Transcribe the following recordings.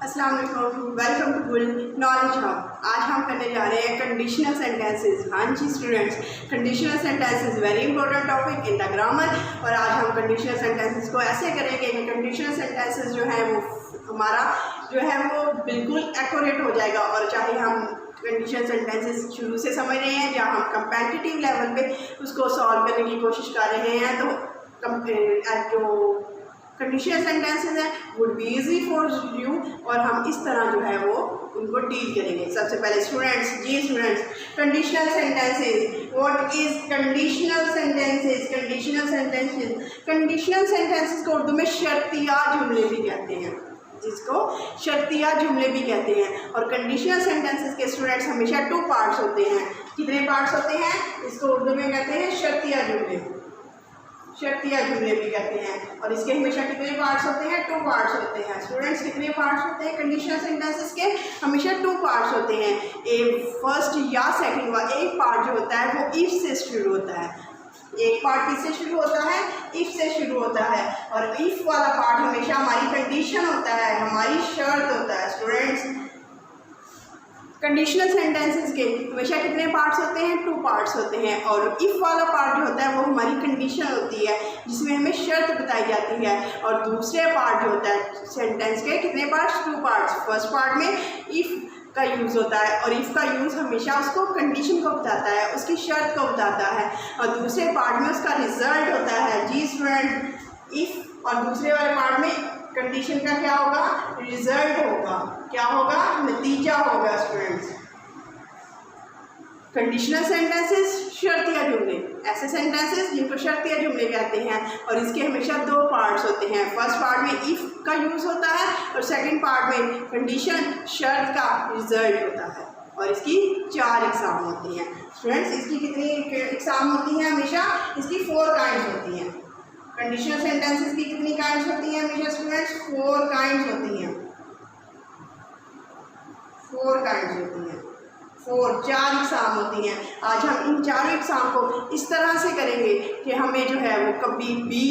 अस्सलाम वालेकुम, welcome to Gul knowledge hub. आज हम करने जा रहे हैं कंडीशनल सेंटेंसेस। हाँ जी students, conditional sentences very important topic in the grammar. और आज हम कंडीशनल सेंटेंसेस को ऐसे करेंगे कि कंडीशनल सेंटेंसेस जो है वो हमारा जो है वो बिल्कुल एक्यूरेट हो जाएगा। और चाहे हम कंडीशनल सेंटेंसेस शुरू से समझ रहे हैं या हम कंपेटिटिव लेवल पे उसको सॉल्व करने की कोशिश कर रहे हैं, तो जो कंडीशनल सेंटेंसेस हैं would be easy for you और हम इस तरह जो है वो उनको डील करेंगे। सबसे पहले students, conditional sentences. What is conditional sentences? Conditional sentences को उर्दू में शर्तिया जुमले भी कहते हैं, जिसको शर्तिया जुमले भी कहते हैं। और कंडीशनल सेंटेंसेस के स्टूडेंट्स हमेशा 2 पार्ट्स होते हैं। कितने पार्ट्स होते हैं? इसको उर्दू में कहते हैं शर्तिया जुमले, शर्तिया जुमले भी कहते हैं। और इसके हमेशा कितने पार्ट्स होते हैं? 2 पार्ट्स होते हैं। स्टूडेंट्स, कितने पार्ट्स होते हैं कंडीशनल सेंटेंसेस के? हमेशा 2 पार्ट्स होते हैं। फर्स्ट या सेकंड वाला एक पार्ट जो होता है वो इफ से शुरू होता है। एक पार्ट किससे शुरू होता है? इफ से शुरू होता है। और इफ वाला पार्ट हमेशा हमारी कंडीशन होता है, हमारी शर्त होता है। स्टूडेंट्स, कंडीशनल सेंटेंसेस के हमेशा कितने पार्ट्स होते हैं? 2 पार्ट्स होते हैं। और इफ़ वाला पार्ट जो होता है वो हमारी कंडीशन होती है, जिसमें हमें शर्त बताई जाती है। और दूसरे पार्ट जो होता है सेंटेंस के कितने पार्ट्स? 2 पार्ट्स। फर्स्ट पार्ट में इफ़ का यूज़ होता है और इफ़ का यूज़ हमेशा उसको कंडीशन को बताता है, उसकी शर्त को बताता है। और दूसरे पार्ट में उसका रिजल्ट होता है। जी स्टूडेंट, इफ़ और दूसरे वाले पार्ट में कंडीशन का क्या होगा? रिजल्ट होगा। क्या होगा? नतीजा होगा। स्टूडेंट्स, कंडीशनल सेंटेंसेस शर्तिया जुमले, ऐसे सेंटेंसेस जिनको शर्तिया जुमले कहते हैं। और इसके हमेशा 2 पार्ट्स होते हैं। फर्स्ट पार्ट में इफ का यूज़ होता है और सेकंड पार्ट में कंडीशन शर्त का रिजल्ट होता है। और इसकी 4 एग्जाम होती हैं। स्टूडेंट्स, इसकी कितनी एग्जाम होती हैं? हमेशा इसकी 4 काइंड्स होती हैं। कंडीशनल सेंटेंसेस की कितनी काइंड्स होती हैं हमेशा स्टूडेंट्स? 4 काइंड्स होती हैं। 4 काइंड्स होती हैं। 4 एग्जाम होती हैं। आज हम इन 4 एग्जाम को इस तरह से करेंगे कि हमें जो है वो कभी भी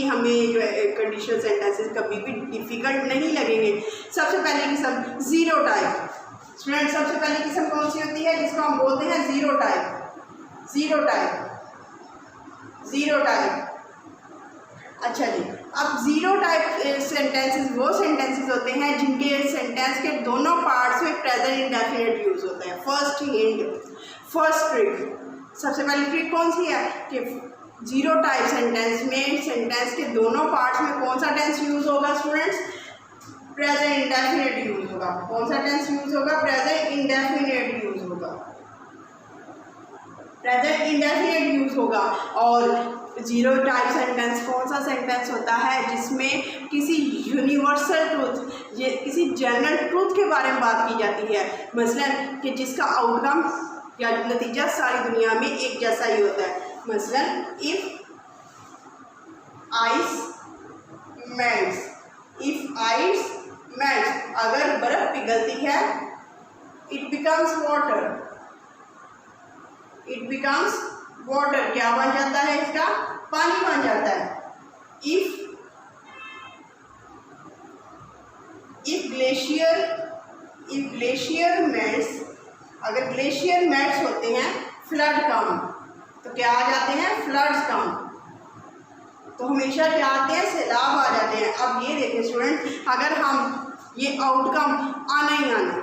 हमें जो है कंडीशनल सेंटेंसेस कभी भी डिफ़िकल्ट नहीं लगेंगे। सबसे पहली किस्म ज़ीरो टाइप। स्टूडेंट, सबसे पहली किस्म कौन सी होती है? जिसको हम बोलते हैं ज़ीरो टाइप। Zero type. अच्छा जी, अब ज़ीरो टाइप सेंटेंसेस वो सेंटेंसेस होते हैं जिनके सेंटेंस के दोनों पार्ट्स में प्रेजेंट इंडेफिनिट यूज़ होता है। फर्स्ट ट्रिक, सबसे पहली ट्रिक कौन सी है कि ज़ीरो टाइप सेंटेंस में सेंटेंस के दोनों पार्ट्स में कौन सा टेंस यूज़ होगा? स्टूडेंट्स, प्रेजेंट इंडेफिनिट यूज़ होगा। कौन सा टेंस यूज़ होगा? प्रेजेंट इंडेफिनिट यूज़ होगा। प्रेजेंट इंडेफिनिट यूज़ होगा। और ज़ीरो टाइप सेंटेंस कौन सा सेंटेंस होता है जिसमें किसी यूनिवर्सल ट्रूथ, ये किसी जनरल ट्रूथ के बारे में बात की जाती है। मसलन कि जिसका आउटकम या नतीजा सारी दुनिया में एक जैसा ही होता है। मसलन इफ़ आइस मेल्ट्स, अगर बर्फ़ पिघलती है, इट बिकम्स वाटर, क्या बन जाता है? इसका पानी बन जाता है। इफ ग्लेशियर मेल्ट्स, अगर ग्लेशियर मेल्ट्स होते हैं, फ्लड कम, तो क्या आ जाते हैं? फ्लड्स कम। तो हमेशा क्या आते हैं? सैलाब आ जाते हैं। अब ये देखें स्टूडेंट, अगर हम ये आउटकम आना ही आना,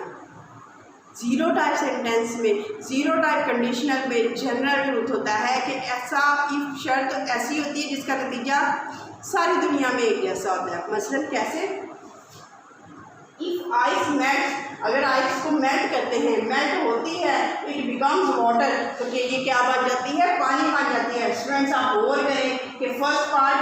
ज़ीरो टाइप सेंटेंस में, ज़ीरो टाइप कंडीशनल में जनरल ट्रूथ होता है कि ऐसा इफ शर्त ऐसी होती है जिसका नतीजा सारी दुनिया में एक जैसा होता है। मसलन कैसे? इफ आइस मेल्ट, अगर आइस को मेल्ट करते हैं, मेल्ट होती है, इट बिकम्स वाटर, तो ये क्या बन जाती है? पानी बन जाती है। स्टूडेंट्स, आप गौर करें कि फर्स्ट पार्ट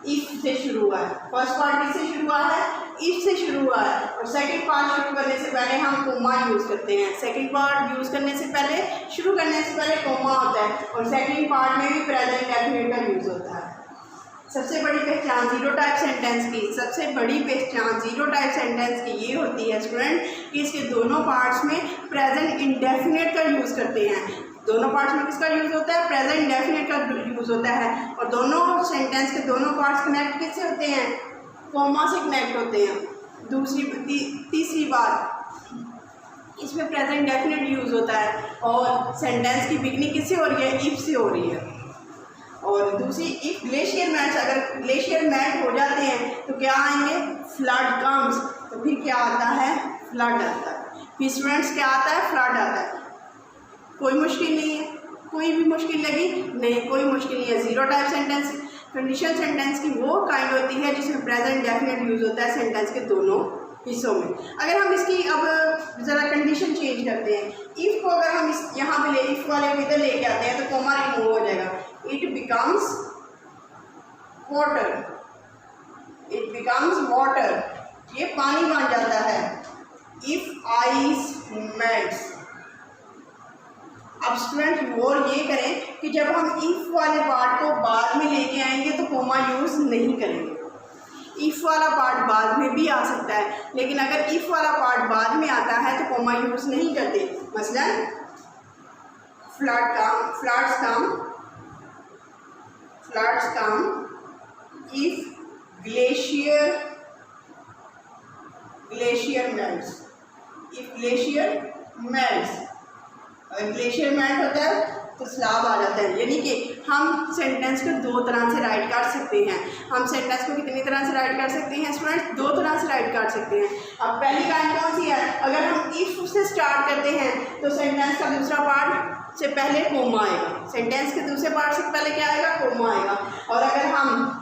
इफ से शुरू हुआ है। फर्स्ट पार्ट किससे शुरू हुआ है? इफ से शुरू हुआ है। और सेकंड पार्ट शुरू करने से पहले हम कोमा यूज़ करते हैं। सेकंड पार्ट यूज़ करने से पहले, शुरू करने से पहले कोमा होता है। और सेकंड पार्ट में भी प्रेजेंट इंडेफिनिट का यूज़ होता है। सबसे बड़ी पहचान ज़ीरो टाइप सेंटेंस की ये होती है स्टूडेंट कि इसके दोनों पार्ट्स में प्रेजेंट इंडेफिनिट का यूज़ करते हैं। दोनों पार्ट्स में किसका यूज़ होता है? प्रेजेंट इंडेफिनिट का यूज़ होता है। और दोनों सेंटेंस के दोनों पार्ट्स कनेक्ट किससे होते हैं? कॉमा से कनेक्ट होते हैं। तीसरी बात, इसमें प्रेजेंट डेफिनेट यूज़ होता है और सेंटेंस की बिगनिंग किससे हो रही है? इफ से हो रही है। और दूसरी, इफ ग्लेशियर मेल्ट्स, अगर ग्लेशियर मेल्ट हो जाते हैं तो क्या आएंगे? Flood comes. तो फिर क्या आता है? फ्लड आता है। फिर स्टूडेंट्स क्या आता है? फ्लड आता है। कोई मुश्किल नहीं है? कोई भी मुश्किल लगी? नहीं, कोई मुश्किल नहीं है। Zero type sentence, conditional sentence की वो काइंड होती है जिसमें प्रेजेंट डेफिनेट यूज़ होता है सेंटेंस के दोनों हिस्सों में। अगर हम इसकी अब ज़रा कंडीशन चेंज करते हैं, इफ़ को अगर हम इस यहाँ पे ले, इफ़ वाले को इधर लेके आते हैं तो कोमा रिमूव हो जाएगा। It becomes water, it becomes water, ये पानी बन जाता है। If ice melts. अब स्टूडेंट और ये करें कि जब हम इफ वाले पार्ट को बाद में लेके आएंगे तो कोमा यूज़ नहीं करेंगे। इफ वाला पार्ट बाद में भी आ सकता है, लेकिन अगर इफ वाला पार्ट बाद में आता है तो कोमा यूज़ नहीं करते। मसलन floods come if glacier melts, if glacier melts. अगर ग्लेशियर मेल्ट होता है तो स्लाब आ जाता है। यानी कि हम सेंटेंस को दो तरह से राइट कर सकते हैं। हम सेंटेंस को कितनी तरह से राइट कर सकते हैं स्टूडेंट्स? दो तरह से राइट कर सकते हैं। अब पहली लाइन कौन सी है? अगर हम इफ से स्टार्ट करते हैं तो सेंटेंस का दूसरा पार्ट से पहले कोमा आएगा। सेंटेंस के दूसरे पार्ट से पहले क्या आएगा? कोमा आएगा। और अगर हम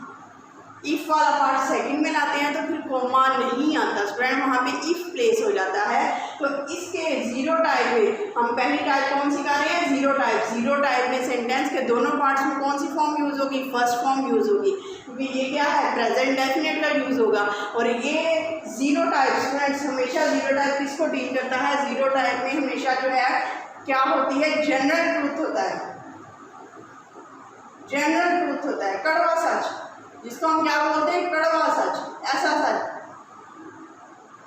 इफ वाला पार्ट सेकंड में लाते हैं तो फिर कोमा नहीं आता स्टूडेंट, वहाँ पे इफ प्लेस हो जाता है। तो इसके जीरो टाइप में हम पहली टाइप कौन सी कर रहे हैं? Zero type. जीरो टाइप में सेंटेंस के दोनों पार्ट्स में कौन सी फॉर्म यूज़ होगी? फर्स्ट फॉर्म यूज़ होगी, क्योंकि ये क्या है? प्रेजेंट डेफिनेट का यूज़ होगा। और ये जीरो टाइप स्टूडेंट्स हमेशा जीरो टाइप किसको डील करता है? जीरो टाइप में हमेशा जो है क्या होती है? जनरल ट्रूथ होता है। जनरल ट्रूथ होता है, कड़वा सच, जिसको हम क्या बोलते हैं? कड़वा सच, ऐसा सच।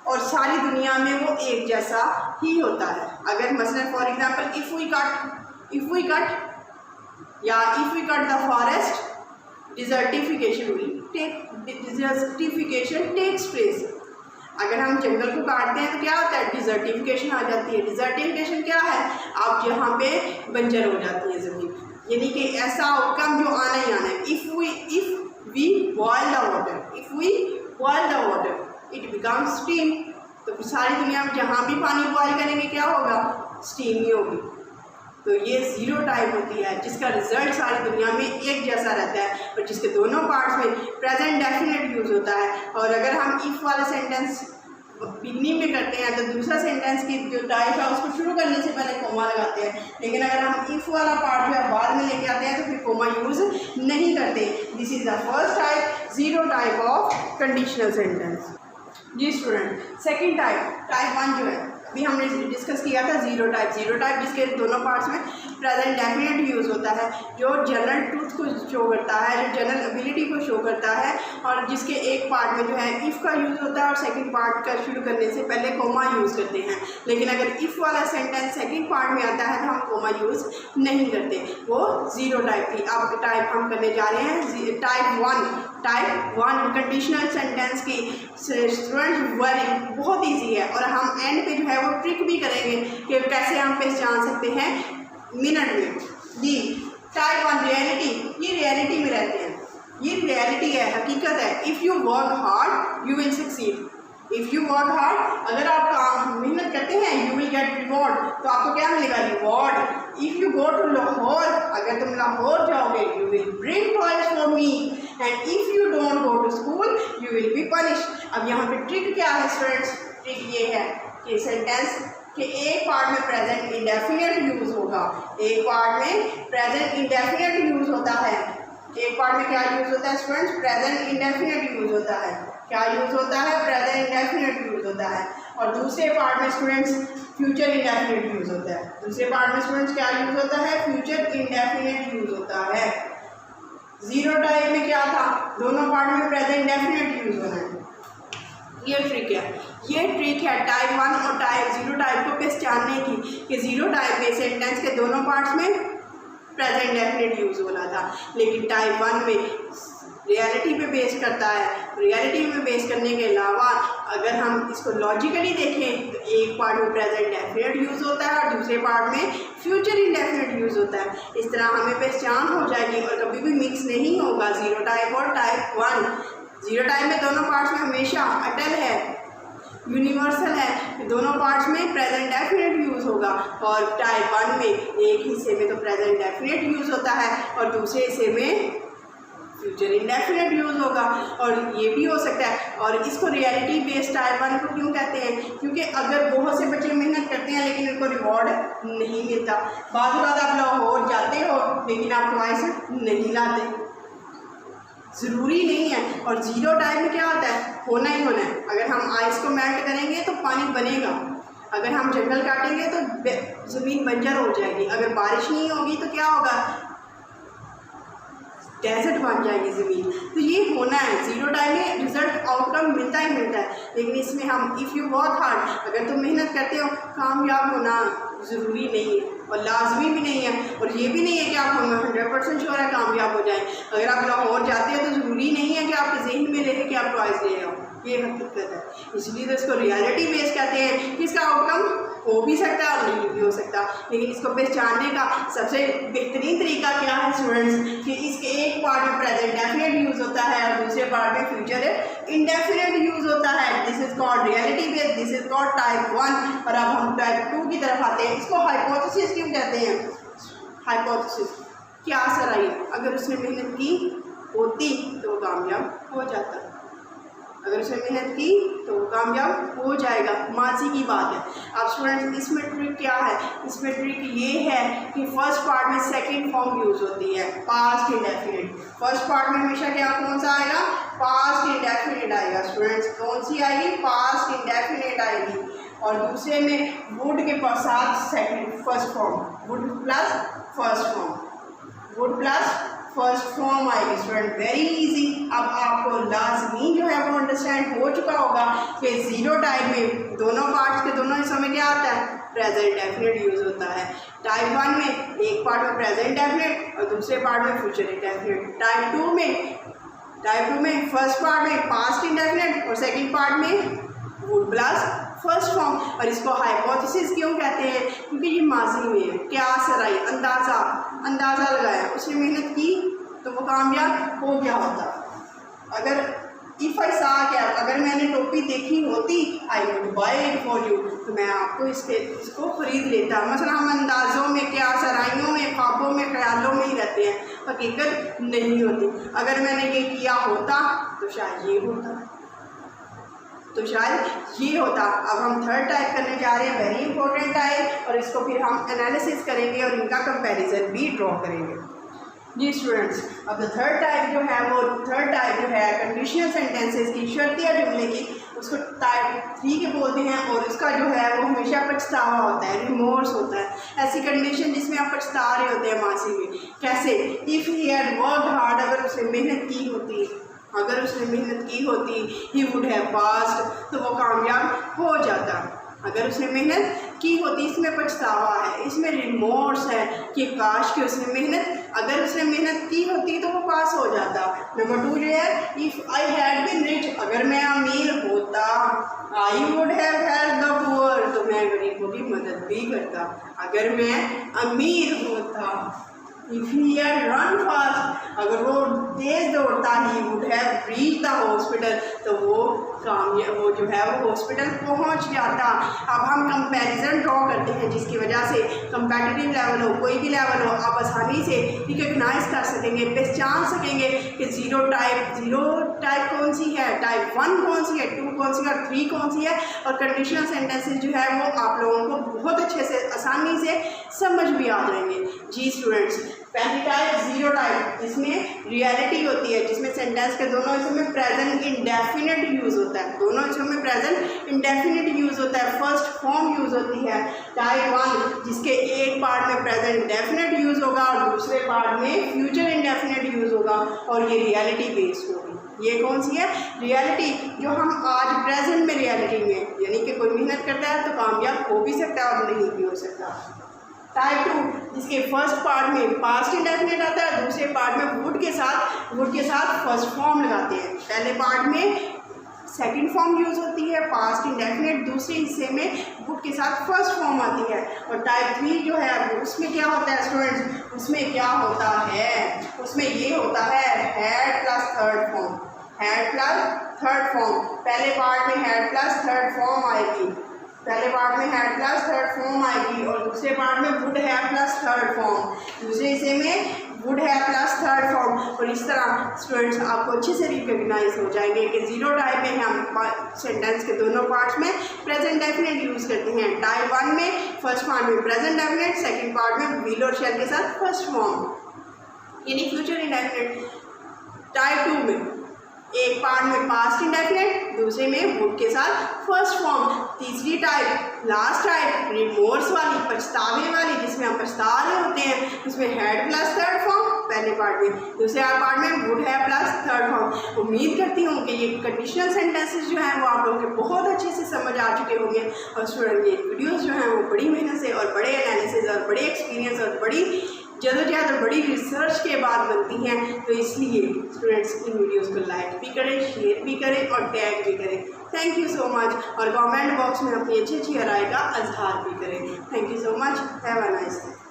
और सारी दुनिया में वो एक जैसा ही होता है। अगर मसलन for example if we cut या if we cut the forest desertification takes place. अगर हम जंगल को काटते हैं तो क्या होता है? डिजर्टिफिकेशन आ जाती है। डिजर्टिफिकेशन क्या है? आप यहाँ पे बंजर हो जाती है ज़मीन, यानी कि ऐसा आउटकम जो आना ही आना है। If we boil the water, if we boil the water it becomes steam। तो सारी दुनिया में जहाँ भी पानी बॉयल करेंगे क्या होगा? स्टीम ही होगी। तो ये जीरो टाइप होती है जिसका रिजल्ट सारी दुनिया में एक जैसा रहता है और जिसके दोनों पार्ट्स में प्रेजेंट डेफिनेट यूज़ होता है। और अगर हम इफ वाला सेंटेंस बिगनिंग में करते हैं तो दूसरा सेंटेंस की जो टाइप है उसको शुरू करने से पहले कोमा लगाते हैं, लेकिन अगर हम इफ वाला पार्ट जो है बाद में लेके आते हैं तो फिर कोमा यूज़ नहीं करते। This is the first type, zero type of conditional sentence. जी स्टूडेंट, सेकंड टाइप वन जो है अभी हमने डिस्कस किया था जीरो टाइप जिसके दोनों पार्ट्स में प्रेजेंट डेफिनेट यूज़ होता है, जो जनरल ट्रूथ को शो करता है, जो जनरल एबिलिटी को शो करता है और जिसके एक पार्ट में जो है इफ़ का यूज़ होता है और सेकंड पार्ट का शुरू करने से पहले कोमा यूज़ करते हैं। लेकिन अगर इफ़ वाला सेंटेंस सेकंड पार्ट में आता है तो हम कोमा यूज़ नहीं करते, वो जीरो टाइप थी। अब टाइप हम करने जा रहे हैं टाइप वन कंडीशनल सेंटेंस की। स्टूडेंट बहुत ईजी है और हम एंड पे जो है वो ट्रिक भी करेंगे कि कैसे हम पहचान सकते हैं मिनट में। जी टाइप वन रियलिटी, ये रियलिटी में रहते हैं, ये रियलिटी है, हकीकत है। If you work hard you will succeed. If you work hard, अगर आप काम मेहनत करते हैं यू विल गेट रिवॉर्ड, तो आपको क्या मिलेगा? Reward. If you go to Lahore, अगर तुम लाहौर जाओगे you will bring toys for me and if you don't go to school you will be punish. अब यहाँ पे ट्रिक क्या है स्टूडेंट्स? ट्रिक ये है कि सेंटेंस कि एक पार्ट में प्रेजेंट इंडेफिनिट यूज़ होगा, एक पार्ट में प्रेजेंट इंडेफिनिट यूज़ होता है। एक पार्ट में क्या यूज़ होता है स्टूडेंट्स? प्रेजेंट इंडेफिनिट यूज़ होता है। क्या यूज़ होता है? प्रेजेंट इंडेफिनिट यूज़ होता है। और दूसरे पार्ट में स्टूडेंट्स फ्यूचर इंडेफिनिट यूज़ होता है। दूसरे पार्ट में स्टूडेंट्स क्या यूज़ होता है? फ्यूचर इंडेफिनिट यूज़ होता है। जीरो टाइप में क्या था? दोनों पार्ट में प्रेजेंट इंडेफिनिट यूज़ होना है। ये ट्रिक है टाइप वन और टाइप जीरो टाइप को पहचानने की, कि जीरो टाइप में सेंटेंस के दोनों पार्ट्स में प्रेजेंट डेफिनेट यूज़ होना था, लेकिन टाइप वन में रियलिटी पे बेस करता है रियलिटी में बेस करने के अलावा अगर हम इसको लॉजिकली देखें तो एक पार्ट में प्रेजेंट डेफिनेट यूज़ होता है और दूसरे पार्ट में फ्यूचर इंडेफिनेट यूज़ होता है। इस तरह हमें पहचान हो जाएगी और कभी भी मिक्स नहीं होगा जीरो टाइप और टाइप वन। जीरो टाइप में दोनों पार्ट्स में हमेशा अटल है, यूनिवर्सल है, दोनों पार्ट्स में प्रेजेंट डेफिनेट यूज़ होगा और टाइप वन में एक हिस्से में तो प्रेजेंट डेफिनेट यूज़ होता है और दूसरे हिस्से में फ्यूचर इंडेफिनेट यूज़ होगा। और ये भी हो सकता है। और इसको रियलिटी बेस्ड टाइप वन को क्यों कहते हैं? क्योंकि अगर बहुत से बच्चे मेहनत करते हैं लेकिन उनको रिवॉर्ड नहीं मिलता। बाद आप लाहौर जाते हो लेकिन आप टॉयस नहीं लाते, ज़रूरी नहीं है। और जीरो टाइम में क्या होता है? होना ही होना है। अगर हम आइस को मेल्ट करेंगे तो पानी बनेगा, अगर हम जंगल काटेंगे तो ज़मीन बंजर हो जाएगी, अगर बारिश नहीं होगी तो क्या होगा? डेजर्ट बन जाएगी ज़मीन। तो ये होना है। जीरो टाइम में रिजल्ट आउटकम मिलता ही मिलता है, लेकिन इसमें हम इफ़ यू वर्क हार्ड, अगर तुम मेहनत करते हो, कामयाब होना ज़रूरी नहीं है और लाजमी भी नहीं है। और ये भी नहीं है कि आप 100% श्योर है कामयाब हो जाए। अगर आप लाहौर जाते हो तो ज़रूरी नहीं है कि आपके जहन में रहे कि आप टॉयस ले आओ, ये हकीकत है। इसलिए तो इसको रियलिटी बेस कहते हैं कि इसका आउटकम हो भी सकता है और नहीं भी हो सकता। लेकिन इसको पहचानने का सबसे बेहतरीन तरीका क्या है स्टूडेंट्स, कि इसके एक पार्ट में प्रेजेंट डेफिनेट यूज़ होता है और दूसरे पार्ट में फ्यूचर इंडेफिनेट यूज़ होता है। This is called reality base, this is called type one. और अब हम टाइप टू की तरफ आते हैं। इसको हाइपोथेसिस क्यों कहते हैं? हाइपोथेसिस क्या असर आई, अगर उसने मेहनत की होती तो वो कामयाब हो जाता, अगर उसने मेहनत की तो वो कामयाब हो जाएगा, माजी की बात है। अब स्टूडेंट्स इसमें ट्रिक क्या है? इसमें ट्रिक ये है कि फर्स्ट पार्ट में सेकंड फॉर्म यूज़ होती है, पास्ट इंडेफिनिट। फर्स्ट पार्ट में हमेशा क्या कौन सा आएगा? पास्ट इंडेफिनिट आएगा। स्टूडेंट्स कौन सी आएगी? पास्ट इंडेफिनिट आएगी। और दूसरे में वुड के साथ second first form, would plus first form, would plus first form आएगी। Student very easy. अब आपको लाजमी जो है वो अंडरस्टैंड हो चुका होगा कि जीरो टाइप में दोनों पार्ट्स के दोनों हिस्सों में क्या आता है? प्रेजेंट डेफिनेट यूज़ होता है। टाइप वन में एक पार्ट में प्रेजेंट डेफिनेट और दूसरे पार्ट में फ्यूचर इंडेफिनेट। टाइप टू में फर्स्ट पार्ट में पास्ट इंडेफिनेट और सेकेंड पार्ट में वुड प्लस फर्स्ट फॉर्म। और इसको हाइपोथेसिस क्यों कहते हैं? क्योंकि ये माजी में है। क्या असर आई? अंदाज़ा लगाया, उसने मेहनत की तो वो कामयाब हो गया होता। अगर इफ़ आई सा क्या, अगर मैंने टोपी देखी होती, I would buy it for you, तो मैं आपको इसको खरीद लेता। मसला हम अंदाज़ों में, क्या सराइयों में, ख्वाबों में, ख्यालों में ही रहते हैं, हकीकत नहीं होती। अगर मैंने ये किया होता तो शायद ये होता, तो शायद ये होता। अब हम थर्ड टाइप करने जा रहे हैं, वेरी इंपॉर्टेंट टाइप, और इसको फिर हम एनालिसिस करेंगे और इनका कंपैरिजन भी ड्रॉ करेंगे। जी स्टूडेंट्स, अब थर्ड टाइप जो है कंडीशनल सेंटेंसेस की, शर्तिया जुमले की, उसको टाइप 3 के बोलते हैं। और उसका जो है वो हमेशा पछतावा होता है, रिमोर्स होता है। ऐसी कंडीशन जिसमें आप पछता रहे होते हैं माजी में। कैसे? If he had worked hard, अगर उसने मेहनत की होती, ही वुड हैव पास्ड, तो वो कामयाब हो जाता। अगर उसने मेहनत की होती, इसमें पछतावा है, इसमें रिमोर्स है कि काश कि अगर उसने मेहनत की होती तो वो पास हो जाता। नंबर 2 जो है, if I had been rich, अगर मैं अमीर होता, I would have helped the poor, तो मैं गरीबों की मदद भी करता। अगर मैं अमीर होता। If he had run fast, अगर वो तेज दौड़ता, he would have reach the hospital, तो वो जो है वो हॉस्पिटल पहुंच जाता। अब हम कंपैरिजन ड्रॉ करते हैं जिसकी वजह से कंपैटिटिव लेवल हो, कोई भी लेवल हो, आप आसानी से रिकग्नाइज कर सकेंगे, पहचान सकेंगे कि जीरो टाइप कौन सी है, टाइप 1 कौन सी है, 2 कौन सी है और 3 कौन सी है। और कंडीशनल सेंटेंसेस जो है वो आप लोगों को बहुत अच्छे से आसानी से समझ भी आ जाएंगे। जी स्टूडेंट्स, पहली टाइप जीरो टाइप, जिसमें रियलिटी होती है, जिसमें सेंटेंस के दोनों हिस्सों में प्रेजेंट इंडेफिनिट यूज़ होता है, दोनों हिस्सों में प्रेजेंट इंडेफिनिट यूज़ होता है, फर्स्ट फॉर्म यूज़ होती है। टाइप 1 जिसके एक पार्ट में प्रेजेंट इंडेफिनिट यूज़ होगा और दूसरे पार्ट में फ्यूचर इंडेफिनिट यूज़ होगा, और ये रियलिटी बेस्ड होगी। ये कौन सी है? रियलिटी, जो हम आज प्रेजेंट में रियलिटी में, यानी कि कोई मेहनत करता है तो कामयाब हो भी सकता है और नहीं भी हो सकता। टाइप 2 जिसके फर्स्ट पार्ट में पास्ट इंडेफिनिट आता है, दूसरे पार्ट में वुड के साथ फर्स्ट फॉर्म लगाते हैं। पहले पार्ट में सेकंड फॉर्म यूज होती है पास्ट इंडेफिनिट, दूसरे हिस्से में वुड के साथ फर्स्ट फॉर्म आती है। और टाइप 3 जो है उसमें क्या होता है स्टूडेंट्स, उसमें क्या होता है, उसमें ये होता है had plus third form, had plus third form. पहले पार्ट में हैड प्लस थर्ड फॉर्म आएगी, पहले पार्ट में हैड प्लस थर्ड फॉर्म आएगी और दूसरे पार्ट में वुड है प्लस थर्ड फॉर्म, दूसरे हिस्से में वुड है प्लस थर्ड फॉर्म। और इस तरह स्टूडेंट्स आपको अच्छे से रिकग्नाइज हो जाएंगे कि जीरो टाइप में हम सेंटेंस के दोनों पार्ट्स में प्रेजेंट डेफिनेट यूज़ करते हैं। टाइप 1 में फर्स्ट पार्ट में प्रेजेंट डेफिनेट, सेकंड पार्ट में विल और शैल के साथ फर्स्ट फॉर्म, यानी फ्यूचर इंडेफिनेट। टाइप 2 में एक पार्ट में पास्ट इंडेफिनेट, दूसरे में वुड के साथ फर्स्ट फॉर्म। तीसरी टाइप लास्ट टाइप रिमोर्स वाली, पछतावे वाली, जिसमें हम पछता रहे होते हैं, उसमें हैड प्लस थर्ड फॉर्म पहले पार्ट में, दूसरे पार्ट में वुड है प्लस थर्ड फॉर्म। उम्मीद करती हूँ कि ये कंडीशनल सेंटेंसेस जो हैं वो आप लोगों के बहुत अच्छे से समझ आ चुके होंगे। और स्टूडेंट ये वीडियोस जो हैं वो बड़ी मेहनत से और बड़े एनालिसिस और बड़े एक्सपीरियंस और बड़ी जदोजहद और बड़ी रिसर्च के बाद बनती हैं, तो इसलिए स्टूडेंट्स इन वीडियोस को लाइक भी करें, शेयर भी करें और टैग भी करें। Thank you so much. और कमेंट बॉक्स में अपनी अच्छी राय का इजहार भी करें। Thank you so much. Have a nice day.